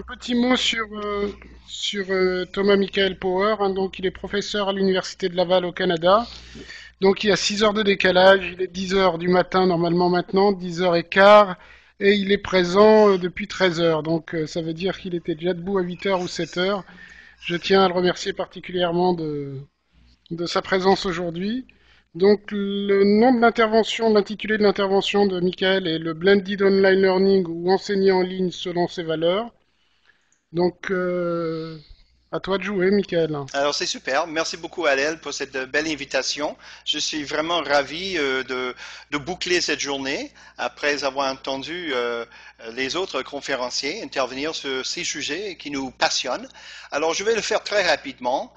petit mot sur Thomas Michael Power, hein. Donc, il est professeur à l'Université de Laval au Canada. Donc, il y a 6 heures de décalage. Il est 10 heures du matin normalement maintenant, 10h15. Et il est présent depuis 13 heures. Donc, ça veut dire qu'il était déjà debout à 8 heures ou 7 heures. Je tiens à le remercier particulièrement de sa présence aujourd'hui. Donc, le nom de l'intervention, l'intitulé de l'intervention de Michael est le Blended Online Learning ou enseigner en ligne selon ses valeurs. Donc, à toi de jouer, Michael. Alors, c'est super. Merci beaucoup, Alel, pour cette belle invitation. Je suis vraiment ravi de boucler cette journée après avoir entendu les autres conférenciers intervenir sur ces sujets qui nous passionnent. Alors, je vais le faire très rapidement.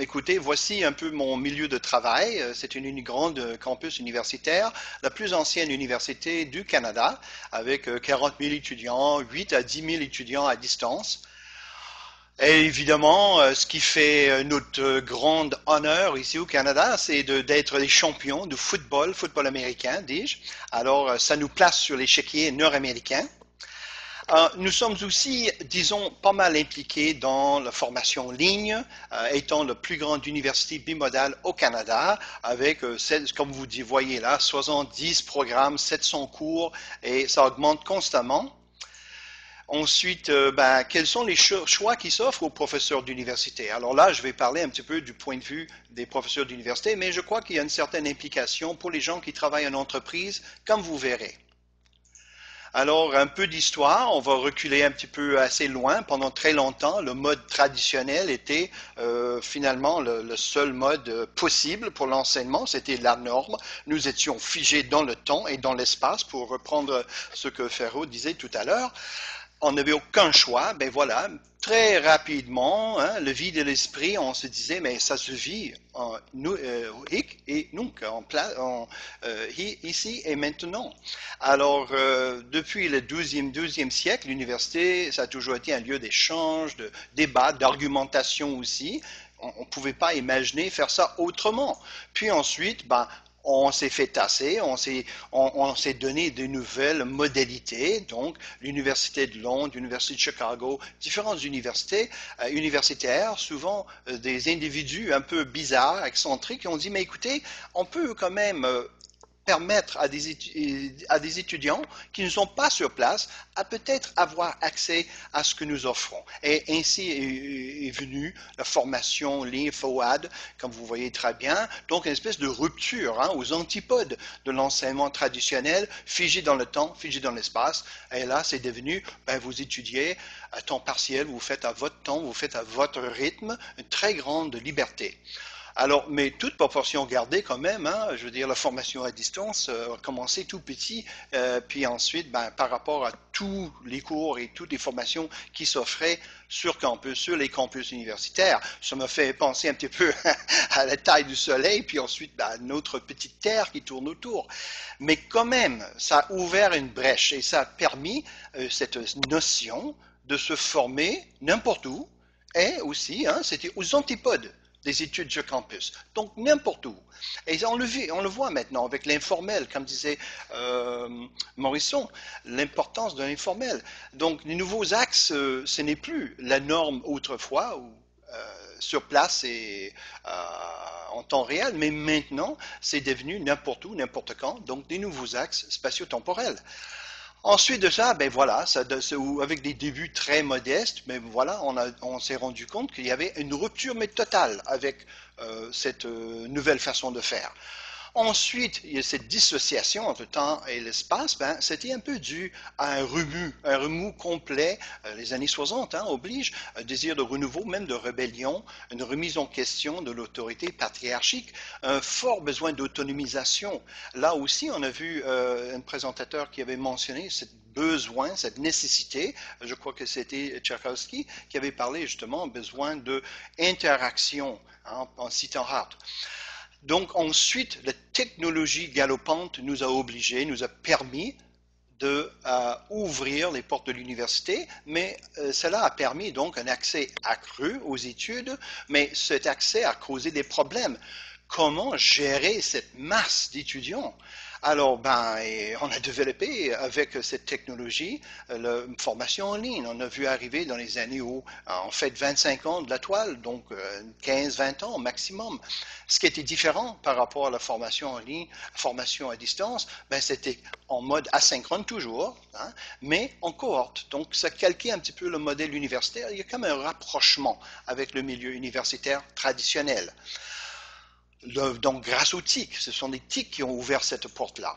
Écoutez, voici un peu mon milieu de travail. C'est une grande campus universitaire, la plus ancienne université du Canada, avec 40 000 étudiants, 8 à 10 000 étudiants à distance. Et évidemment, ce qui fait notre grand honneur ici au Canada, c'est d'être les champions de football, football américain, dis-je. Alors, ça nous place sur l'échiquier nord-américain. Nous sommes aussi, disons, pas mal impliqués dans la formation en ligne, étant la plus grande université bimodale au Canada, avec, comme vous voyez là, 70 programmes, 700 cours, et ça augmente constamment. Ensuite, quels sont les choix qui s'offrent aux professeurs d'université? Alors là, je vais parler un petit peu du point de vue des professeurs d'université, mais je crois qu'il y a une certaine implication pour les gens qui travaillent en entreprise, comme vous verrez. Alors, un peu d'histoire, on va reculer un petit peu assez loin. Pendant très longtemps, le mode traditionnel était finalement le seul mode possible pour l'enseignement, c'était la norme. Nous étions figés dans le temps et dans l'espace, pour reprendre ce que Ferro disait tout à l'heure. On n'avait aucun choix, ben voilà, très rapidement, hein, le vide de l'esprit, on se disait, mais ça se vit hic et nunc, ici et maintenant. Alors, depuis le 12e siècle, l'université, ça a toujours été un lieu d'échange, de débat, d'argumentation aussi. On ne pouvait pas imaginer faire ça autrement. Puis ensuite, on s'est fait tasser, on s'est donné de nouvelles modalités, donc l'Université de Londres, l'Université de Chicago, différentes universités universitaires, souvent des individus un peu bizarres, excentriques, qui ont dit, mais écoutez, on peut quand même permettre à des étudiants qui ne sont pas sur place à peut-être avoir accès à ce que nous offrons. Et ainsi est venue la formation l'InfoAD, comme vous voyez très bien, donc une espèce de rupture aux antipodes de l'enseignement traditionnel, figé dans le temps, figé dans l'espace. Et là, c'est devenu, vous étudiez à temps partiel, vous faites à votre temps, vous faites à votre rythme, une très grande liberté. Alors, mais toute proportion gardée quand même, hein, je veux dire, la formation à distance a commencé tout petit, puis ensuite, par rapport à tous les cours et toutes les formations qui s'offraient sur campus, sur les campus universitaires, ça m'a fait penser un petit peu à la taille du soleil, puis ensuite à notre petite terre qui tourne autour. Mais quand même, ça a ouvert une brèche et ça a permis cette notion de se former n'importe où, et aussi, hein, c'était aux antipodes des études sur campus. Donc, n'importe où. Et on le voit maintenant avec l'informel, comme disait Morisson, l'importance de l'informel. Donc, les nouveaux axes, ce n'est plus la norme autrefois, où, sur place et en temps réel, mais maintenant, c'est devenu n'importe où, n'importe quand, donc des nouveaux axes spatio-temporels. Ensuite de ça, voilà, avec des débuts très modestes, mais voilà, on s'est rendu compte qu'il y avait une rupture mais totale avec cette nouvelle façon de faire. Ensuite, il y a cette dissociation entre le temps et l'espace, c'était un peu dû à un remous complet. Les années 60 obligent un désir de renouveau, même de rébellion, une remise en question de l'autorité patriarchique, un fort besoin d'autonomisation. Là aussi, on a vu un présentateur qui avait mentionné ce besoin, cette nécessité, je crois que c'était Tchaikovsky, qui avait parlé justement besoin d'interaction, en citant Hart. Donc ensuite, la technologie galopante nous a obligés, nous a permis de ouvrir les portes de l'université, mais cela a permis donc un accès accru aux études, mais cet accès a causé des problèmes. Comment gérer cette masse d'étudiants? Alors, et on a développé avec cette technologie la formation en ligne. On a vu arriver dans les années où on fait 25 ans de la toile, donc 15-20 ans maximum. Ce qui était différent par rapport à la formation en ligne, formation à distance, c'était en mode asynchrone toujours, hein, mais en cohorte. Donc, ça calquait un petit peu le modèle universitaire. Il y a comme un rapprochement avec le milieu universitaire traditionnel. Donc, grâce aux TIC, ce sont les TIC qui ont ouvert cette porte-là.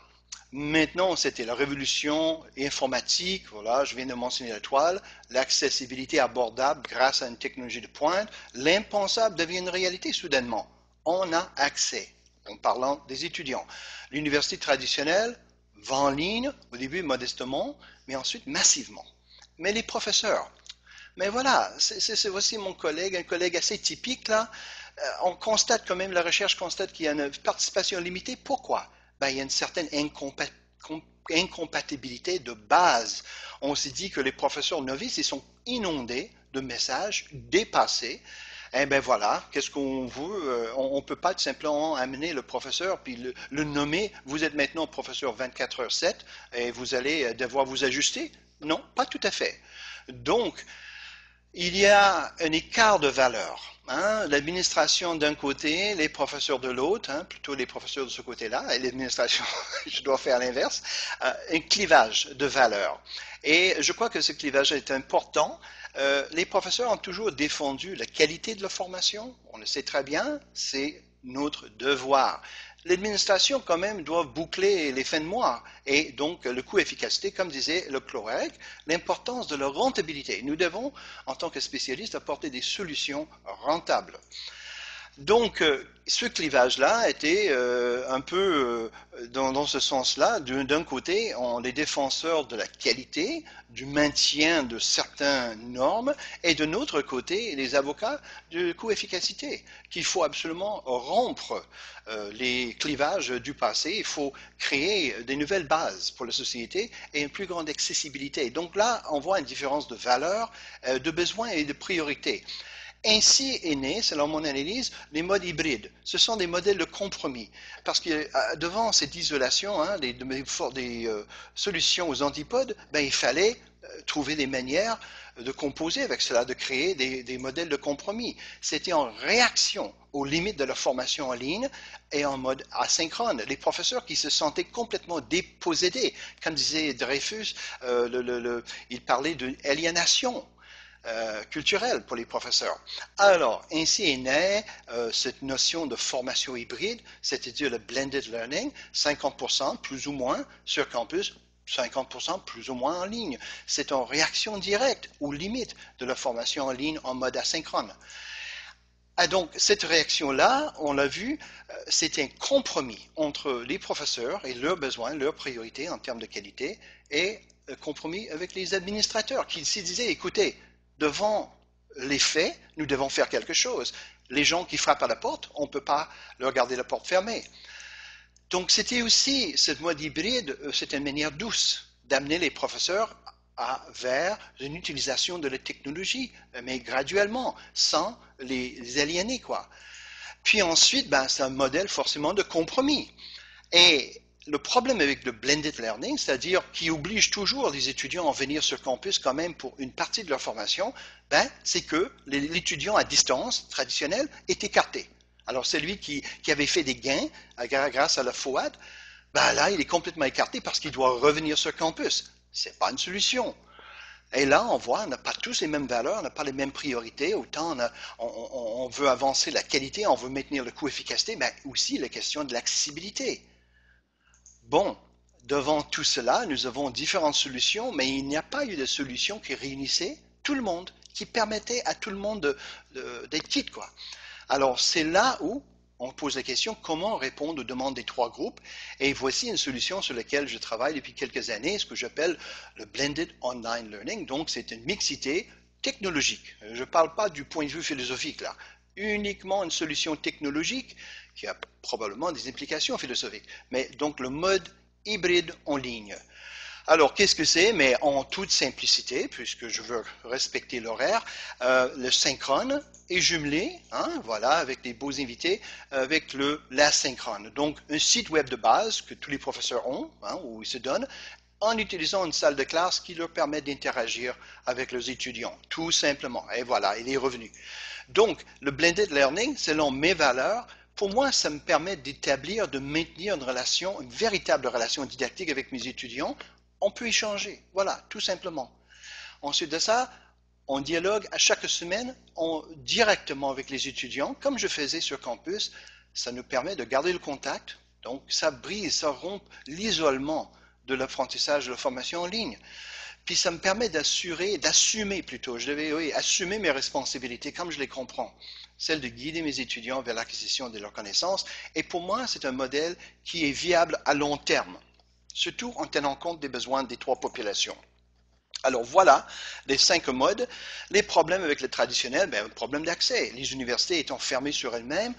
Maintenant, c'était la révolution informatique, voilà, je viens de mentionner la toile, l'accessibilité abordable grâce à une technologie de pointe, l'impensable devient une réalité soudainement. On a accès, en parlant des étudiants. L'université traditionnelle va en ligne, au début modestement, mais ensuite massivement. Mais les professeurs, mais voilà, voici mon collègue, un collègue assez typique là, on constate quand même, la recherche constate qu'il y a une participation limitée. Pourquoi? Il y a une certaine incompatibilité de base. On s'est dit que les professeurs novices, ils sont inondés de messages dépassés. Eh bien voilà, qu'est-ce qu'on veut? On ne peut pas tout simplement amener le professeur puis le nommer. Vous êtes maintenant professeur 24h/7 et vous allez devoir vous ajuster. Non, pas tout à fait. Donc, il y a un écart de valeur. Hein, l'administration d'un côté, les professeurs de l'autre, hein, plutôt les professeurs de ce côté-là, et l'administration, je dois faire l'inverse, un clivage de valeur. Et je crois que ce clivage est important. Les professeurs ont toujours défendu la qualité de la formation, on le sait très bien, c'est notre devoir. L'administration, quand même, doit boucler les fins de mois. Et donc, le coût-efficacité, comme disait le Chlorec, l'importance de la rentabilité. Nous devons, en tant que spécialistes, apporter des solutions rentables. Donc, ce clivage-là était un peu dans ce sens-là. D'un côté, on est défenseurs de la qualité, du maintien de certaines normes, et de l'autre côté, les avocats de coût-efficacité, qu'il faut absolument rompre les clivages du passé. Il faut créer des nouvelles bases pour la société et une plus grande accessibilité. Donc là, on voit une différence de valeur, de besoins et de priorités. Ainsi est né, selon mon analyse, les modes hybrides. Ce sont des modèles de compromis. Parce que devant cette isolation, hein, des solutions aux antipodes, il fallait trouver des manières de composer avec cela, de créer des modèles de compromis. C'était en réaction aux limites de la formation en ligne et en mode asynchrone. Les professeurs qui se sentaient complètement dépossédés, comme disait Dreyfus, il parlait d'aliénation culturelle pour les professeurs. Alors, ainsi est née cette notion de formation hybride, c'est-à-dire le blended learning, 50% plus ou moins sur campus, 50% plus ou moins en ligne. C'est en réaction directe aux limites de la formation en ligne en mode asynchrone. Ah, donc, cette réaction-là, on l'a vu, c'est un compromis entre les professeurs et leurs besoins, leurs priorités en termes de qualité, et un compromis avec les administrateurs qui se disaient, écoutez, devant les faits, nous devons faire quelque chose. Les gens qui frappent à la porte, on ne peut pas leur garder la porte fermée. Donc c'était aussi, cette mode hybride, c'est une manière douce d'amener les professeurs vers une utilisation de la technologie, mais graduellement, sans les aliéner, quoi. Puis ensuite, c'est un modèle forcément de compromis. Et le problème avec le blended learning, c'est-à-dire qui oblige toujours les étudiants à venir sur campus quand même pour une partie de leur formation, c'est que l'étudiant à distance traditionnel est écarté. Alors celui qui avait fait des gains grâce à la FOAD, là il est complètement écarté parce qu'il doit revenir sur campus. C'est pas une solution. Et là, on voit, on n'a pas tous les mêmes valeurs, on n'a pas les mêmes priorités. Autant on veut avancer la qualité, on veut maintenir le coût-efficacité, mais aussi la question de l'accessibilité. Bon, devant tout cela, nous avons différentes solutions, mais il n'y a pas eu de solution qui réunissait tout le monde, qui permettait à tout le monde d'être quitte, quoi. Alors, c'est là où on pose la question comment répondre aux demandes des trois groupes. Et voici une solution sur laquelle je travaille depuis quelques années, ce que j'appelle le Blended Online Learning. Donc, c'est une mixité technologique. Je ne parle pas du point de vue philosophique, là. Uniquement une solution technologique qui a probablement des implications philosophiques. Mais donc le mode hybride en ligne. Alors, qu'est-ce que c'est? Mais en toute simplicité, puisque je veux respecter l'horaire, le synchrone est jumelé, hein, voilà, avec des beaux invités, avec l'asynchrone. Donc, un site web de base que tous les professeurs ont, hein, où ils se donnent, en utilisant une salle de classe qui leur permet d'interagir avec leurs étudiants, tout simplement. Et voilà, il est revenu. Donc, le blended learning, selon mes valeurs, pour moi, ça me permet d'établir, de maintenir une relation, une véritable relation didactique avec mes étudiants. On peut échanger, voilà, tout simplement. Ensuite de ça, on dialogue à chaque semaine directement avec les étudiants, comme je faisais sur campus. Ça nous permet de garder le contact, donc ça brise, ça rompt l'isolement de l'apprentissage de la formation en ligne. Puis ça me permet d'assumer plutôt, je devais assumer mes responsabilités comme je les comprends, celle de guider mes étudiants vers l'acquisition de leurs connaissances. Et pour moi, c'est un modèle qui est viable à long terme, surtout en tenant compte des besoins des trois populations. Alors voilà les 5 modes. Les problèmes avec le traditionnel, problème d'accès. Les universités étant fermées sur elles-mêmes.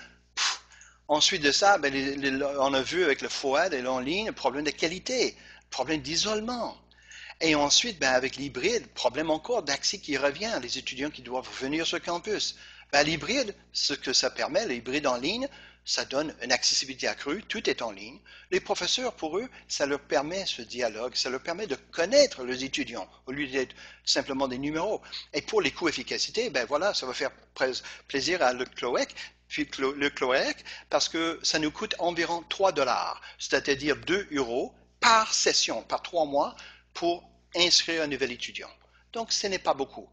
Ensuite de ça, on a vu avec le FOAD et l'en ligne, problème de qualité, problème d'isolement. Et ensuite, avec l'hybride, problème encore d'accès qui revient, les étudiants qui doivent venir sur campus. L'hybride, ce que ça permet, l'hybride en ligne, ça donne une accessibilité accrue, tout est en ligne. Les professeurs, pour eux, ça leur permet ce dialogue, ça leur permet de connaître les étudiants, au lieu d'être simplement des numéros. Et pour les coûts efficacité, voilà, ça va faire plaisir à le CLOEC, parce que ça nous coûte environ 3 $, c'est-à-dire 2 € par session, par 3 mois, pour inscrire un nouvel étudiant. Donc, ce n'est pas beaucoup.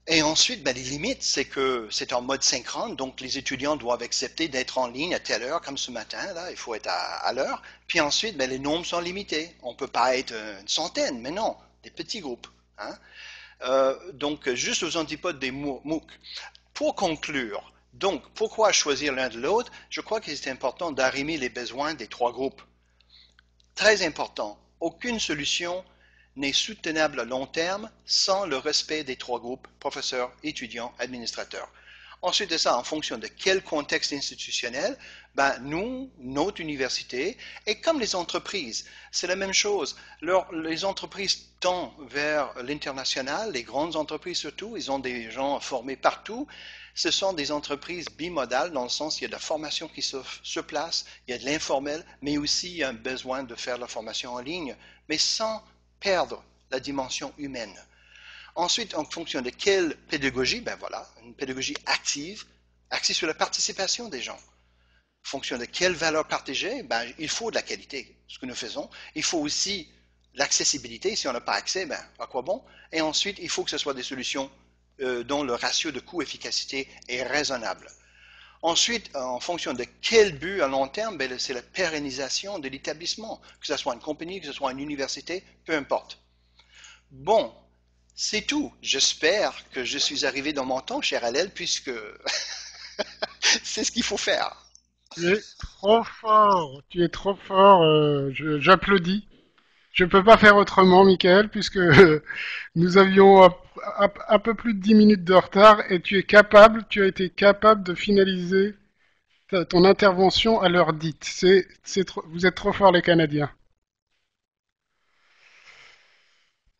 Et ensuite, les limites, c'est que c'est en mode synchrone, donc les étudiants doivent accepter d'être en ligne à telle heure, comme ce matin, là, il faut être à l'heure. Puis ensuite, les nombres sont limités. On ne peut pas être une centaine, mais non, des petits groupes. Hein. Donc, juste aux antipodes des MOOC. Pour conclure, donc, pourquoi choisir l'un de l'autre? Je crois qu'il est important d'arrimer les besoins des 3 groupes. Très important, aucune solution n'est soutenable à long terme sans le respect des 3 groupes, professeurs, étudiants, administrateurs. Ensuite de ça, en fonction de quel contexte institutionnel, nous, notre université, et comme les entreprises, c'est la même chose. Les entreprises tendent vers l'international, les grandes entreprises surtout, ils ont des gens formés partout. Ce sont des entreprises bimodales dans le sens qu'il y a de la formation qui se place, il y a de l'informel, mais aussi il y a un besoin de faire la formation en ligne, mais sans perdre la dimension humaine. Ensuite, en fonction de quelle pédagogie, une pédagogie active, axée sur la participation des gens. En fonction de quelle valeur partagée, il faut de la qualité, ce que nous faisons. Il faut aussi l'accessibilité. Si on n'a pas accès, à quoi bon? Et ensuite, il faut que ce soit des solutions dont le ratio de coût-efficacité est raisonnable. Ensuite, en fonction de quel but à long terme, c'est la pérennisation de l'établissement, que ce soit une compagnie, que ce soit une université, peu importe. Bon, c'est tout. J'espère que je suis arrivé dans mon temps, cher Allel, puisque c'est ce qu'il faut faire. Tu es trop fort, j'applaudis. Je ne peux pas faire autrement, Michael, puisque nous avions un peu plus de 10 minutes de retard et tu as été capable de finaliser ton intervention à l'heure dite. Vous êtes trop forts, les Canadiens.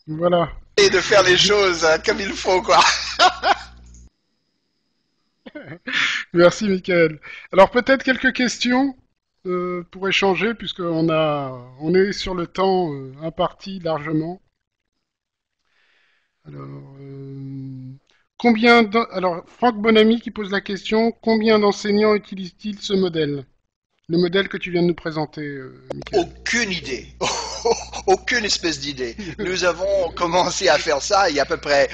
Voilà. Et de faire les choses comme il faut, quoi. Merci, Michael. Alors, peut-être quelques questions pour échanger, on est sur le temps imparti largement. Alors, alors, Franck Bonamy qui pose la question, combien d'enseignants utilisent-ils ce modèle? Le modèle que tu viens de nous présenter, Michael. Aucune idée. Aucune espèce d'idée. Nous avons commencé à faire ça il y a à peu près...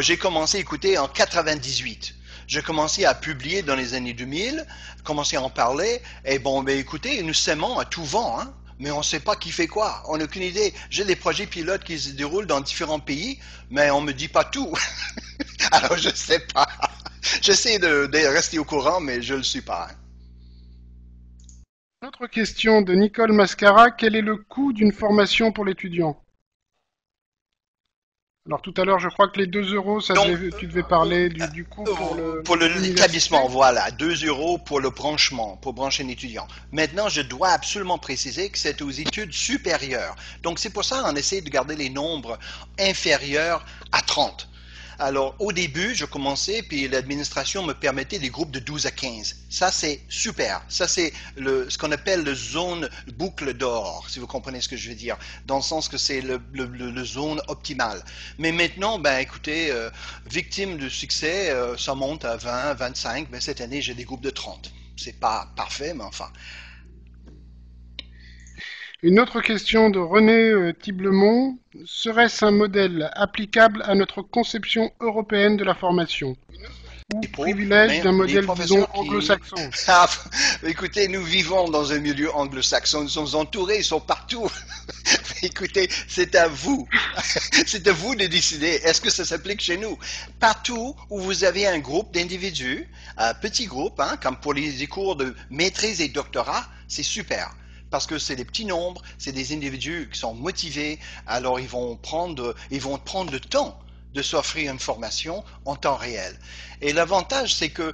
j'ai commencé à écouter en 98. J'ai commencé à publier dans les années 2000, commencé à en parler, et écoutez, nous s'aimons à tout vent, hein, mais on ne sait pas qui fait quoi, on n'a aucune idée. J'ai des projets pilotes qui se déroulent dans différents pays, mais on ne me dit pas tout. Alors je ne sais pas. J'essaie de rester au courant, mais je ne le suis pas. Hein. Autre question de Nicole Mascara, quel est le coût d'une formation pour l'étudiant? Alors tout à l'heure, je crois que les 2 euros, Donc, tu devais parler du coût pour pour l'université. l'établissement, voilà, 2 euros pour le branchement, pour brancher un étudiant. Maintenant, je dois absolument préciser que c'est aux études supérieures. Donc, c'est pour ça qu'on essaie de garder les nombres inférieurs à 30. Alors, au début, je commençais, puis l'administration me permettait des groupes de 12 à 15. Ça, c'est super. Ça, c'est ce qu'on appelle le zone boucle d'or, si vous comprenez ce que je veux dire, dans le sens que c'est le zone optimale. Mais maintenant, ben, écoutez, victime de succès, ça monte à 20, 25. Ben, cette année, j'ai des groupes de 30. C'est pas parfait, mais enfin. Une autre question de René Tiblemont. Serait-ce un modèle applicable à notre conception européenne de la formation ou privilège Mais d'un les modèle, disons, professeurs qui... anglo-saxon? Ah, écoutez, nous vivons dans un milieu anglo-saxon, nous sommes entourés, ils sont partout. Écoutez, c'est à vous. C'est à vous de décider. Est-ce que ça s'applique chez nous? Partout où vous avez un groupe d'individus, un petit groupe, hein, comme pour les cours de maîtrise et doctorat, c'est super. Parce que c'est des petits nombres, c'est des individus qui sont motivés, alors ils vont prendre le temps de s'offrir une formation en temps réel. Et l'avantage, c'est que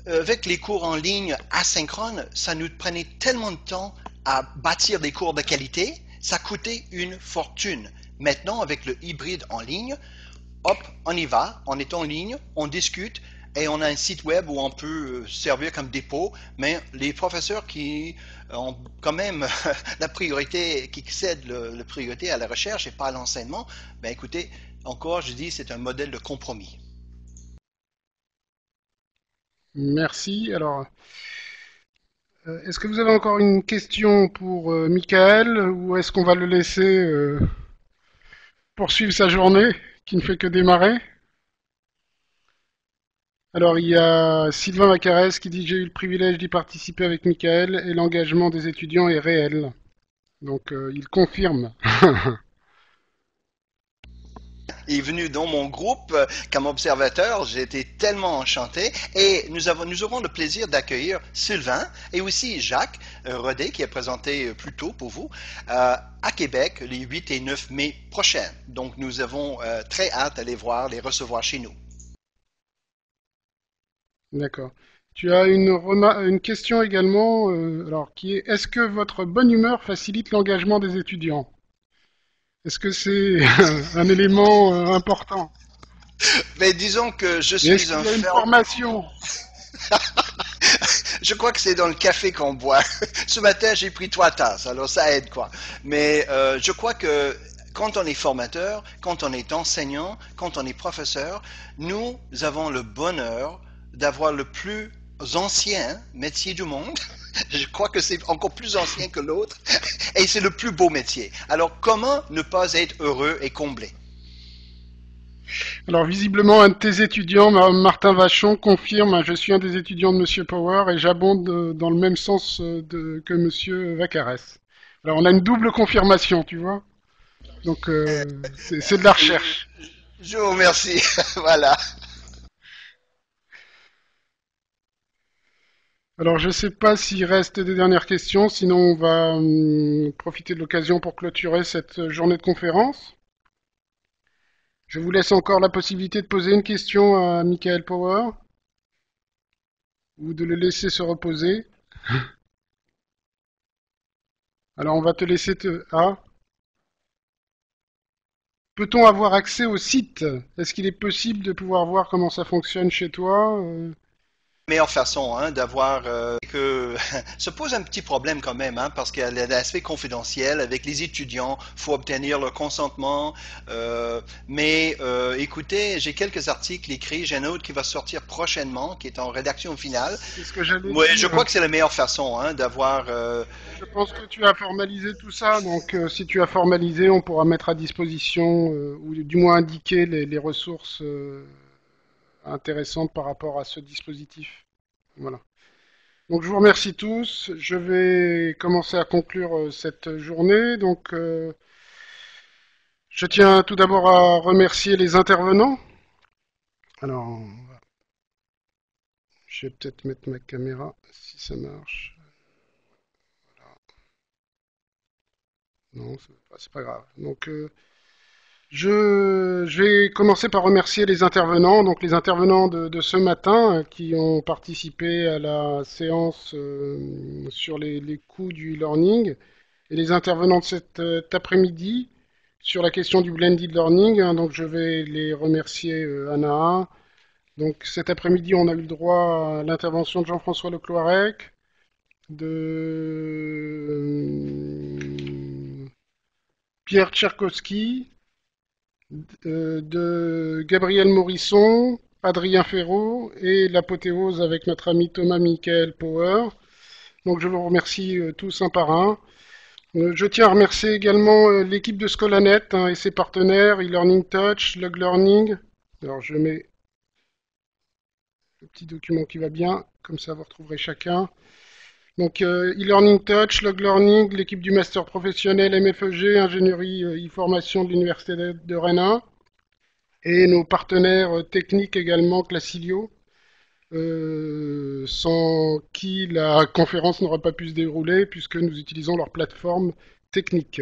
avec les cours en ligne asynchrones, ça nous prenait tellement de temps à bâtir des cours de qualité, ça coûtait une fortune. Maintenant, avec le hybride en ligne, hop, on y va, on est en ligne, on discute et on a un site web où on peut servir comme dépôt, mais les professeurs qui ont quand même la priorité, qui cèdent la priorité à la recherche et pas à l'enseignement, ben écoutez, encore, je dis, c'est un modèle de compromis. Merci. Alors, est-ce que vous avez encore une question pour Michael ou est-ce qu'on va le laisser poursuivre sa journée qui ne fait que démarrer? Alors, il y a Sylvain Macarès qui dit: J'ai eu le privilège d'y participer avec Michael et l'engagement des étudiants est réel. Donc, il confirme. Il est venu dans mon groupe comme observateur. J'ai été tellement enchanté. Et nous aurons le plaisir d'accueillir Sylvain et aussi Jacques Rodet, qui est présenté plus tôt pour vous, à Québec les 8 et 9 mai prochains. Donc, nous avons très hâte d'aller voir, les recevoir chez nous. D'accord. Tu as une question également, alors qui est: est-ce que votre bonne humeur facilite l'engagement des étudiants? Est-ce que c'est un élément important? Mais disons que je Et est-ce suis un qu'il y a une fervent. formation? Je crois que c'est dans le café qu'on boit. Ce matin, j'ai pris 3 tasses, alors ça aide quoi. Mais je crois que quand on est formateur, quand on est enseignant, quand on est professeur, nous avons le bonheur d'avoir le plus ancien métier du monde. Je crois que c'est encore plus ancien que l'autre. Et c'est le plus beau métier. Alors comment ne pas être heureux et comblé? Alors visiblement, un de tes étudiants, Martin Vachon, confirme: je suis un des étudiants de Monsieur Power et j'abonde dans le même sens que Monsieur Vacarès. Alors on a une double confirmation, tu vois. Donc c'est de la recherche. Je vous remercie. Voilà. Alors je ne sais pas s'il reste des dernières questions, sinon on va profiter de l'occasion pour clôturer cette journée de conférence. Je vous laisse encore la possibilité de poser une question à Michael Power ou de le laisser se reposer. Alors on va te laisser te... Ah, peut-on avoir accès au site? Est-ce qu'il est possible de pouvoir voir comment ça fonctionne chez toi? Meilleure façon hein, d'avoir que se pose un petit problème quand même hein, parce qu'il y a l'aspect confidentiel avec les étudiants, faut obtenir leur consentement. Mais écoutez, j'ai quelques articles écrits, j'ai un autre qui va sortir prochainement, qui est en rédaction finale. C'est ce que j'allais Ouais, je dire. crois que c'est la meilleure façon hein, d'avoir. Je pense que tu as formalisé tout ça, donc si tu as formalisé, on pourra mettre à disposition, ou du moins indiquer les ressources intéressantes par rapport à ce dispositif. Voilà. Donc je vous remercie tous. Je vais commencer à conclure cette journée. Donc je tiens tout d'abord à remercier les intervenants. Alors, je vais peut-être mettre ma caméra si ça marche. Non, c'est pas grave. Donc Je vais commencer par remercier les intervenants, donc les intervenants de ce matin qui ont participé à la séance sur les coûts du e-learning et les intervenants de cet après-midi sur la question du blended learning, hein. Donc je vais les remercier un à un. Donc cet après-midi, on a eu le droit à l'intervention de Jean-François Lecloirec, de Pierre Tcherkowski, de Gabriel Morisson, Adrien Ferraud et l'apothéose avec notre ami Thomas Michael Power. Donc je vous remercie tous un par un. Je tiens à remercier également l'équipe de Scolanet, hein, et ses partenaires, eLearning Touch, Log Learning. Alors je mets le petit document qui va bien, comme ça vous retrouverez chacun. Donc eLearning Touch, Log Learning, l'équipe du master professionnel MFEG, ingénierie e-formation de l'Université de Rennes 1, et nos partenaires techniques également, Classilio, sans qui la conférence n'aurait pas pu se dérouler puisque nous utilisons leur plateforme technique.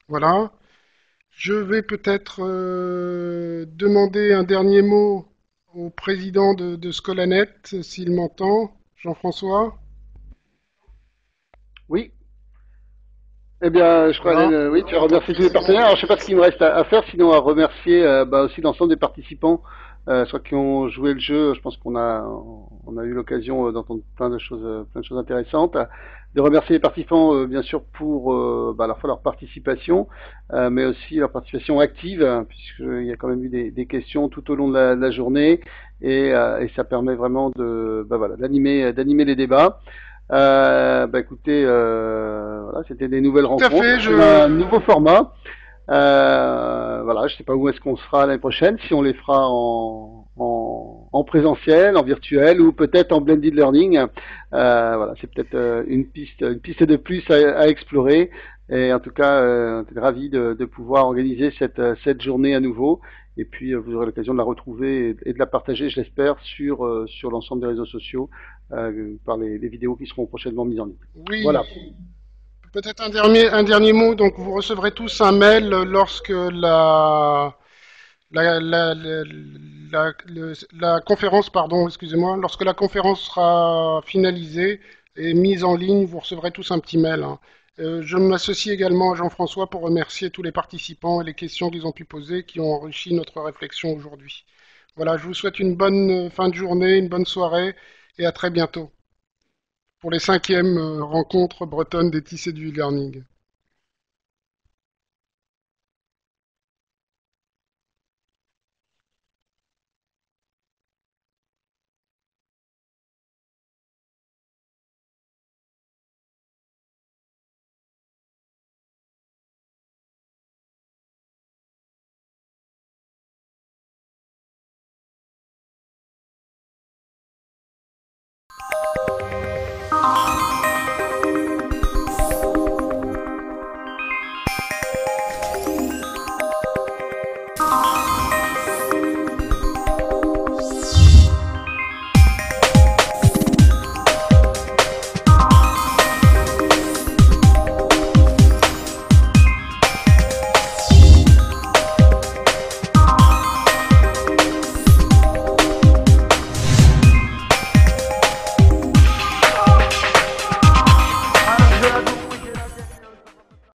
Voilà. Je vais peut-être demander un dernier mot au président de Scolanet, s'il m'entend. Jean-François. Oui, eh bien, je crois, Voilà. Hélène, oui, tu as remercié tous les partenaires. Alors, je sais pas ce qu'il me reste à faire, sinon à remercier aussi l'ensemble des participants, soit qui ont joué le jeu. Je pense qu'on a eu l'occasion d'entendre plein de choses intéressantes. De remercier les participants, bien sûr, pour à la fois leur participation, mais aussi leur participation active, hein, puisqu'il y a quand même eu des questions tout au long de la journée, et ça permet vraiment d'animer les débats. Écoutez, voilà, c'était des nouvelles Tout à rencontres, fait, c'est un nouveau format. Voilà, je sais pas où est-ce qu'on sera l'année prochaine, si on les fera en présentiel, en virtuel ou peut-être en blended learning. Voilà, c'est peut-être une piste de plus à explorer. Et en tout cas, on est ravi de pouvoir organiser cette journée à nouveau. Et puis, vous aurez l'occasion de la retrouver et de la partager, je l'espère, sur l'ensemble des réseaux sociaux par les vidéos qui seront prochainement mises en ligne. oui, Voilà. peut-être un dernier mot. Donc, vous recevrez tous un mail lorsque la conférence, pardon, excusez-moi, lorsque la conférence sera finalisée et mise en ligne, vous recevrez tous un petit mail, hein. Je m'associe également à Jean-François pour remercier tous les participants et les questions qu'ils ont pu poser qui ont enrichi notre réflexion aujourd'hui. Voilà, je vous souhaite une bonne fin de journée, une bonne soirée et à très bientôt pour les 5e rencontres bretonnes des tissés du e-learning.